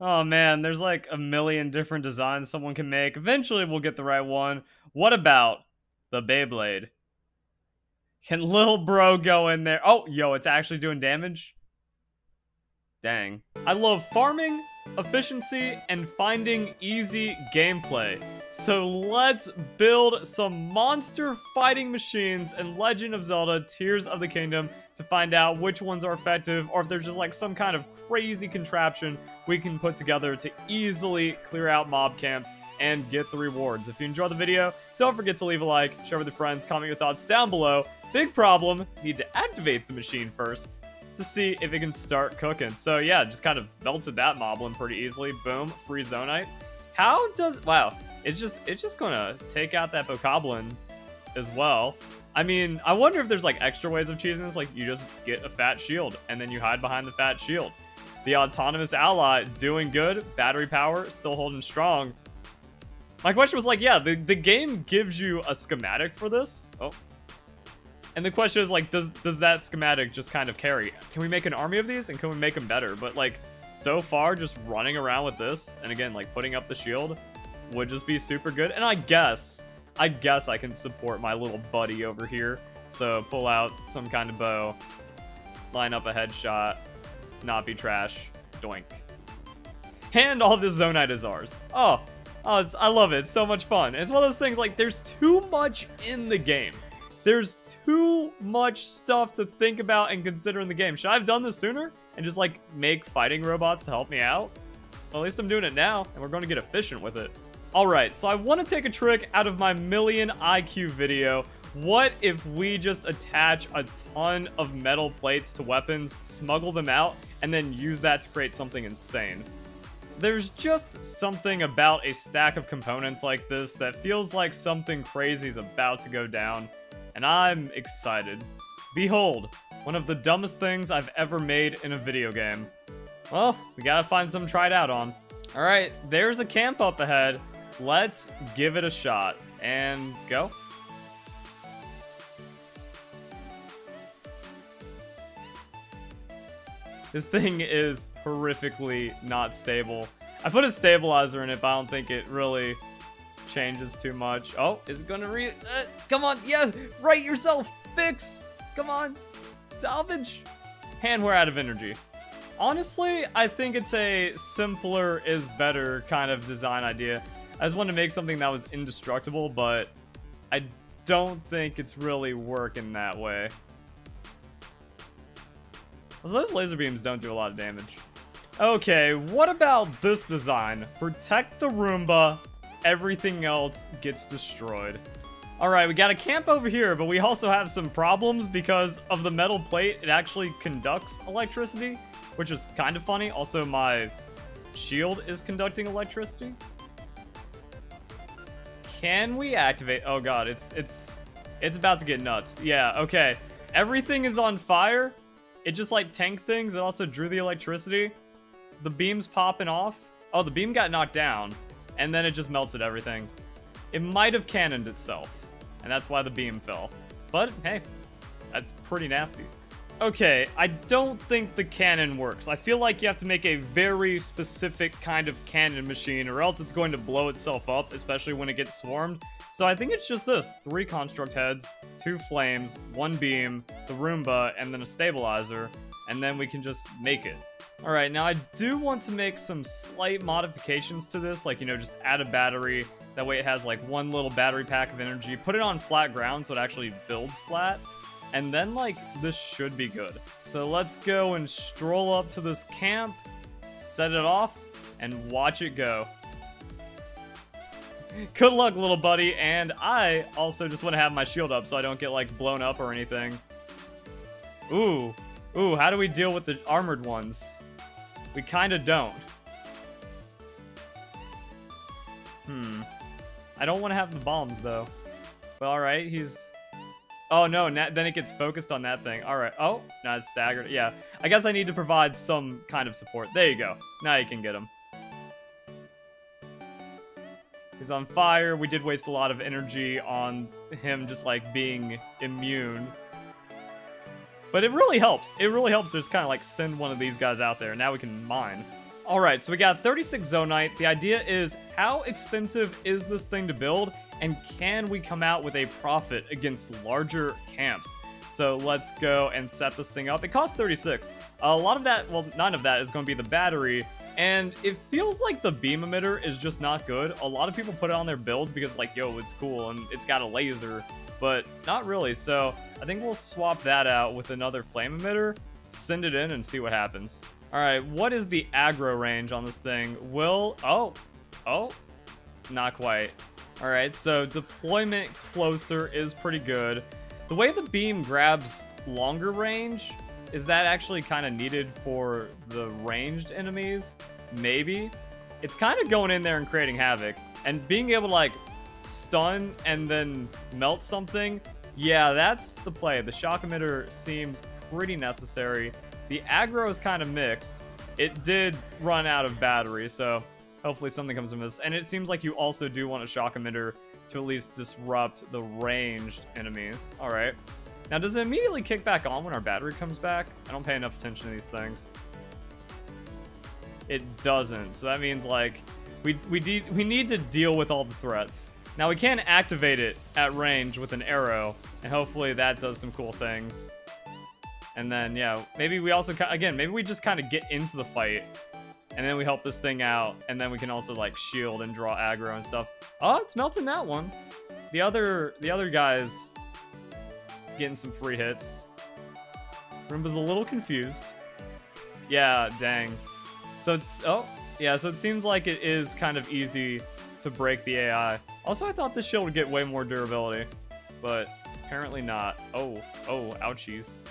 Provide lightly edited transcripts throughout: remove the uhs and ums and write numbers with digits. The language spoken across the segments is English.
Oh man, there's like a million different designs someone can make. Eventually we'll get the right one. What about the Beyblade? Can little bro go in there? Oh, yo, it's actually doing damage? Dang. I love farming, efficiency, and finding easy gameplay. So let's build some monster fighting machines in Legend of Zelda Tears of the Kingdom to find out which ones are effective, or if there's just like some kind of crazy contraption we can put together to easily clear out mob camps and get the rewards. If you enjoyed the video, don't forget to leave a like, share with your friends, comment your thoughts down below. Big problem, need to activate the machine first to see if it can start cooking. So yeah, just kind of melted that moblin pretty easily. Boom, free zonite. How does, wow, it's just gonna take out that bokoblin as well. I mean, I wonder if there's like extra ways of cheesing this, like you just get a fat shield and then you hide behind the fat shield. The autonomous ally doing good, battery power still holding strong. My question was like, yeah, the game gives you a schematic for this. Oh. And the question is like, does that schematic just kind of carry? Can we make an army of these and can we make them better? But like, so far, just running around with this, and again, like putting up the shield would just be super good. And I guess I can support my little buddy over here. So pull out some kind of bow, line up a headshot, not be trash, doink. And all this zonite is ours. Oh, I love it. It's so much fun. It's one of those things like there's too much in the game. There's too much stuff to think about and consider in the game. Should I have done this sooner and just like make fighting robots to help me out? Well, at least I'm doing it now and we're going to get efficient with it. All right, so I want to take a trick out of my million IQ video. What if we just attach a ton of metal plates to weapons, smuggle them out, and then use that to create something insane? There's just something about a stack of components like this that feels like something crazy is about to go down, and I'm excited. Behold, one of the dumbest things I've ever made in a video game. Well, we gotta find something to try it out on. All right, there's a camp up ahead. Let's give it a shot and go. This thing is horrifically not stable. I put a stabilizer in it, but I don't think it really changes too much. Oh, is it gonna come on, yeah, right yourself, fix, come on, salvage. And we're out of energy. Honestly, I think it's a simpler is better kind of design idea. I just wanted to make something that was indestructible, but I don't think it's really working that way. So those laser beams don't do a lot of damage. Okay, what about this design? Protect the Roomba, everything else gets destroyed. Alright, we got a camp over here, but we also have some problems because of the metal plate. It actually conducts electricity, which is kind of funny. Also, my shield is conducting electricity. Can we activate? Oh god, it's about to get nuts. Yeah, okay. Everything is on fire. It just like tanked things. It also drew the electricity. The beam's popping off. Oh, the beam got knocked down, and then it just melted everything. It might have cannoned itself, and that's why the beam fell. But hey, that's pretty nasty. Okay, I don't think the cannon works. I feel like you have to make a very specific kind of cannon machine, or else it's going to blow itself up, especially when it gets swarmed. So I think it's just this. 3 construct heads, 2 flames, 1 beam, the Roomba, and then a stabilizer, and then we can just make it. Alright, now I do want to make some slight modifications to this, like, you know, just add a battery. That way it has like 1 little battery pack of energy. Put it on flat ground so it actually builds flat. And then, like, this should be good. So let's go and stroll up to this camp, set it off, and watch it go. Good luck, little buddy, and I also just want to have my shield up so I don't get, like, blown up or anything. Ooh, how do we deal with the armored ones? We kind of don't. I don't want to have the bombs, though. But alright, he's... Oh, no, then it gets focused on that thing. All right. Oh, now it's staggered. Yeah, I guess I need to provide some kind of support. There you go. Now you can get him. He's on fire. We did waste a lot of energy on him just, like, being immune. But it really helps. It really helps to just kind of, like, send one of these guys out there. Now we can mine. Alright, so we got 36 Zonite. The idea is, how expensive is this thing to build? And can we come out with a profit against larger camps? So let's go and set this thing up. It costs 36. A lot of that, well, none of that is going to be the battery. And it feels like the beam emitter is just not good. A lot of people put it on their builds because, like, yo, it's cool and it's got a laser. But not really. So I think we'll swap that out with another flame emitter, send it in, and see what happens. Alright, what is the aggro range on this thing? Oh, not quite. Alright, so deployment closer is pretty good. The way the beam grabs longer range, is that actually kind of needed for the ranged enemies? Maybe. It's kind of going in there and creating havoc. And being able to, like, stun and then melt something, yeah, that's the play. The shock emitter seems pretty necessary. The aggro is kind of mixed. It did run out of battery, so hopefully something comes from this. And it seems like you also do want a shock emitter to at least disrupt the ranged enemies. Alright. Now, does it immediately kick back on when our battery comes back? I don't pay enough attention to these things. It doesn't. So that means, like, we need to deal with all the threats. Now, we can activate it at range with an arrow, and hopefully that does some cool things. And then, yeah, maybe we also, again, maybe we just kind of get into the fight, and then we help this thing out, and then we can also, like, shield and draw aggro and stuff. Oh, it's melting that one. The other guy's getting some free hits. Roomba's a little confused. Yeah, dang. So it's, oh, yeah, so it seems like it is kind of easy to break the AI. Also, I thought this shield would get way more durability, but apparently not. Oh, ouchies.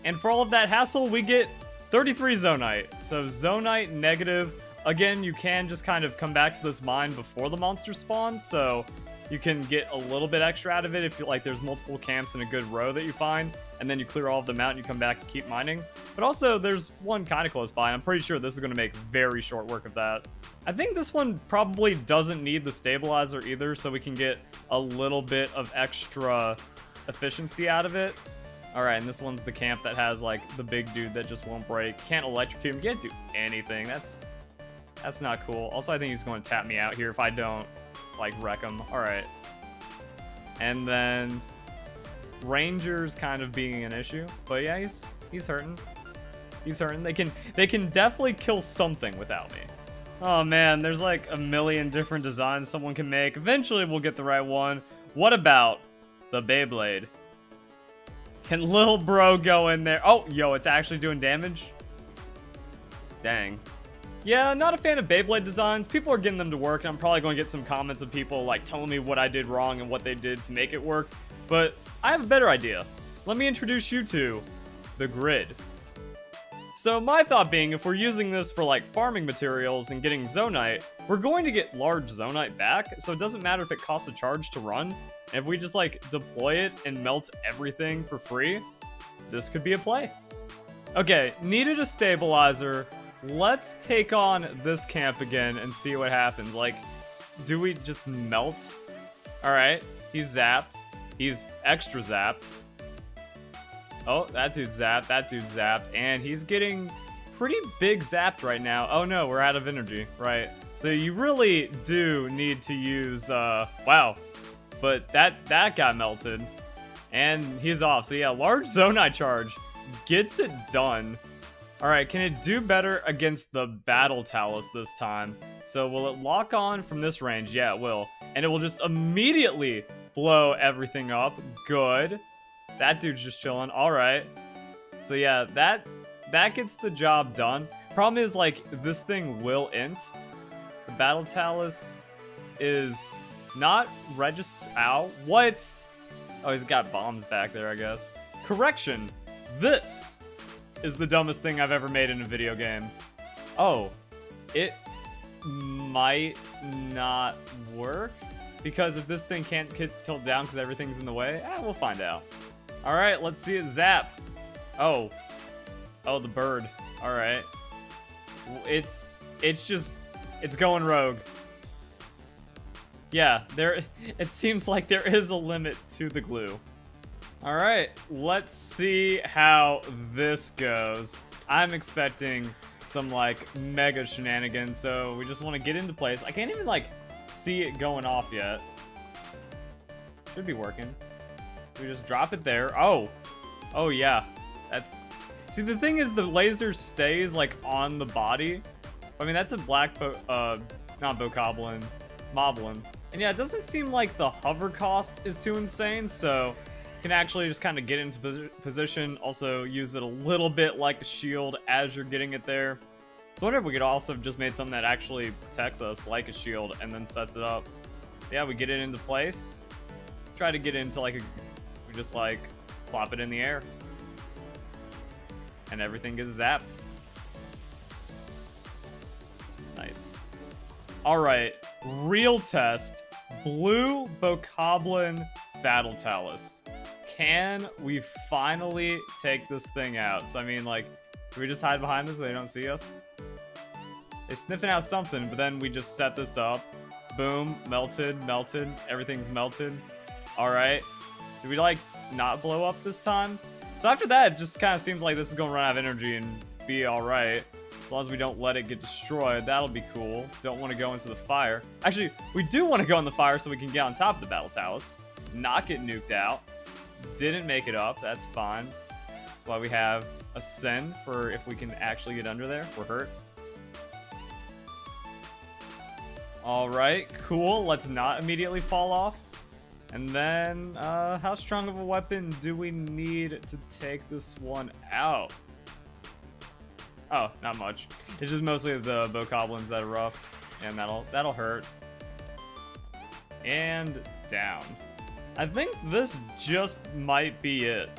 And for all of that hassle, we get 33 Zonite. So Zonite negative. Again, you can just kind of come back to this mine before the monsters spawn, so you can get a little bit extra out of it if you like there's multiple camps in a good row that you find, and then you clear all of them out and you come back and keep mining. But also, there's one kind of close by, and I'm pretty sure this is going to make very short work of that. I think this one probably doesn't need the stabilizer either, so we can get a little bit of extra efficiency out of it. Alright, and this one's the camp that has, like, the big dude that just won't break. Can't electrocute him, can't do anything. That's not cool. Also, I think he's going to tap me out here if I don't, like, wreck him. Alright. And then Ranger's kind of being an issue. But yeah, he's hurting. He's hurting. They can definitely kill something without me. Oh man, there's like a million different designs someone can make. Eventually we'll get the right one. What about the Beyblade? Can little bro go in there? Oh, yo, it's actually doing damage? Dang. Yeah, not a fan of Beyblade designs. People are getting them to work, and I'm probably going to get some comments of people, like, telling me what I did wrong and what they did to make it work. But I have a better idea. Let me introduce you to the grid. So my thought being, if we're using this for, like, farming materials and getting Zonite, we're going to get large Zonite back, so it doesn't matter if it costs a charge to run. And if we just, like, deploy it and melt everything for free, this could be a play. Okay, needed a stabilizer. Let's take on this camp again and see what happens. Like, do we just melt? Alright, he's zapped. He's extra zapped. Oh, that dude's zapped, that dude's zapped, and he's getting pretty big zapped right now. Oh no, we're out of energy, right. So you really do need to use, wow. But that got melted, and he's off. So yeah, large Zonite charge gets it done. Alright, can it do better against the Battle Talus this time? So will it lock on from this range? Yeah, it will. And it will just immediately blow everything up. Good. That dude's just chilling. Alright. So yeah, that gets the job done. Problem is, like, this thing will int. The Battle Talus is not registered. Ow. What? Oh, he's got bombs back there, I guess. Correction. This is the dumbest thing I've ever made in a video game. Oh. It might not work. Because if this thing can't get tilted down because everything's in the way, we'll find out. Alright, let's see it zap. Oh. Oh, the bird. Alright. It's going rogue. Yeah, it seems like there is a limit to the glue. Alright, let's see how this goes. I'm expecting some like mega shenanigans. So we just want to get into place. I can't even like see it going off yet. Should be working. We just drop it there. Oh yeah, that's. See, the thing is, the laser stays like on the body. I mean, that's a black not bokoblin, moblin. And yeah, it doesn't seem like the hover cost is too insane, so you can actually just kind of get into position. Also use it a little bit like a shield as you're getting it there. So I wonder if we could also have just made something that actually protects us like a shield and then sets it up. Yeah, we get it into place. Try to get into like we just like plop it in the air. And everything gets zapped. Nice. Alright, real test. Blue Bokoblin Battle Talus. Can we finally take this thing out? So I mean, like, do we just hide behind this so they don't see us? They're sniffing out something, but then we just set this up. Boom, melted, everything's melted. Alright. Do we like not blow up this time? So after that, it just kind of seems like this is going to run out of energy and be alright. As long as we don't let it get destroyed, that'll be cool. Don't want to go into the fire. Actually, we do want to go in the fire so we can get on top of the Battle Talus. Not get nuked out. Didn't make it up, that's fine. That's why we have a send for if we can actually get under there. We're hurt. Alright, cool. Let's not immediately fall off. And then, how strong of a weapon do we need to take this one out? Oh, not much. It's just mostly the bokoblins that are rough, and that'll hurt. And down. I think this just might be it.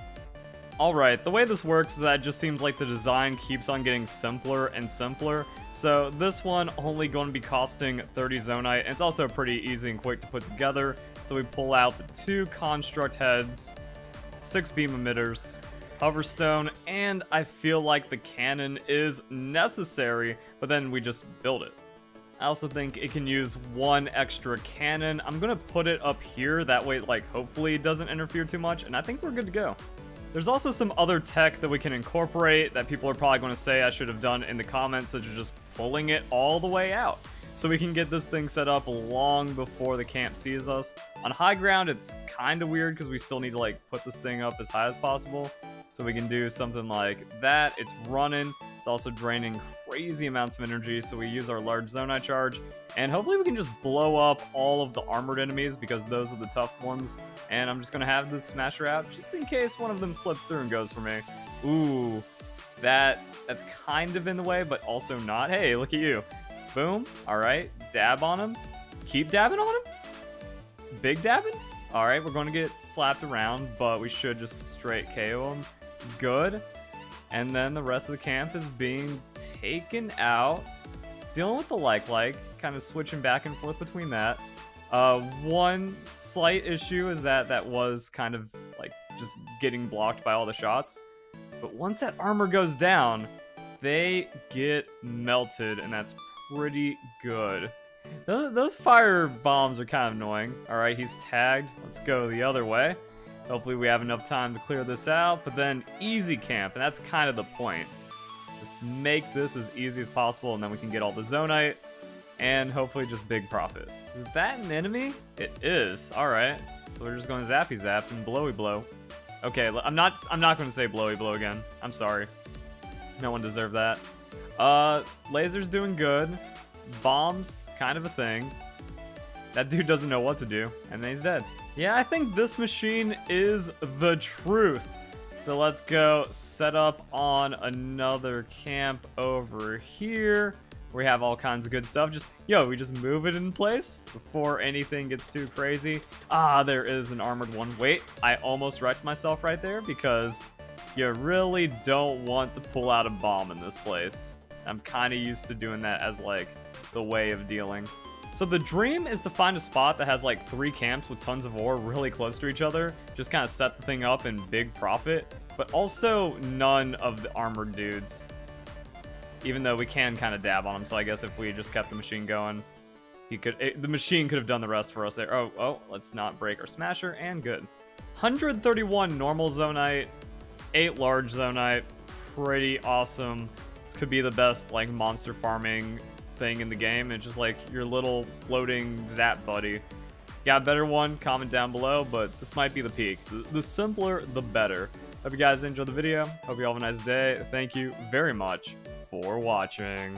Alright, the way this works is that it just seems like the design keeps on getting simpler and simpler. So this one only going to be costing 30 Zonite, and it's also pretty easy and quick to put together. So we pull out the 2 construct heads, 6 beam emitters, hoverstone, and I feel like the cannon is necessary, but then we just build it. I also think it can use 1 extra cannon. I'm gonna put it up here, that way like hopefully it doesn't interfere too much, and I think we're good to go. There's also some other tech that we can incorporate that people are probably going to say I should have done in the comments, such as just pulling it all the way out. So we can get this thing set up long before the camp sees us. On high ground, it's kind of weird because we still need to like put this thing up as high as possible. So we can do something like that. It's running. It's also draining crazy amounts of energy. So we use our large Zonite charge. And hopefully we can just blow up all of the armored enemies because those are the tough ones. And I'm just going to have this smasher out just in case one of them slips through and goes for me. Ooh, that's kind of in the way, but also not. Hey, look at you. Boom. All right. Dab on him. Keep dabbing on him. Big dabbing. All right. We're going to get slapped around, but we should just straight KO him. Good. And then the rest of the camp is being taken out. Dealing with the like, kind of switching back and forth between that. One slight issue is that was kind of like just getting blocked by all the shots. But once that armor goes down, they get melted, and that's pretty good. Those fire bombs are kind of annoying. Alright, he's tagged. Let's go the other way. Hopefully we have enough time to clear this out, but then easy camp, and that's kind of the point. Just make this as easy as possible, and then we can get all the Zonite, and hopefully just big profit. Is that an enemy? It is. Alright. So we're just going zappy zap and blowy blow. Okay, I'm not going to say blowy blow again. I'm sorry. No one deserved that. Laser's doing good. Bombs, kind of a thing. That dude doesn't know what to do, and then he's dead. Yeah, I think this machine is the truth. So let's go set up on another camp over here. We have all kinds of good stuff. We just move it in place before anything gets too crazy. Ah, there is an armored one. Wait, I almost wrecked myself right there because you really don't want to pull out a bomb in this place. I'm kind of used to doing that as like the way of dealing. So the dream is to find a spot that has like 3 camps with tons of ore really close to each other. Just kind of set the thing up in big profit, but also none of the armored dudes. Even though we can kind of dab on them, so I guess if we just kept the machine going, the machine could have done the rest for us there. Oh, let's not break our smasher, and good. 131 normal Zonite, 8 large Zonite, pretty awesome. Let's could be the best like monster farming thing in the game. It's just like your little floating zap buddy. Got a better one? Comment down below, but this might be the peak. The simpler, the better. Hope you guys enjoyed the video. Hope you all have a nice day. Thank you very much for watching.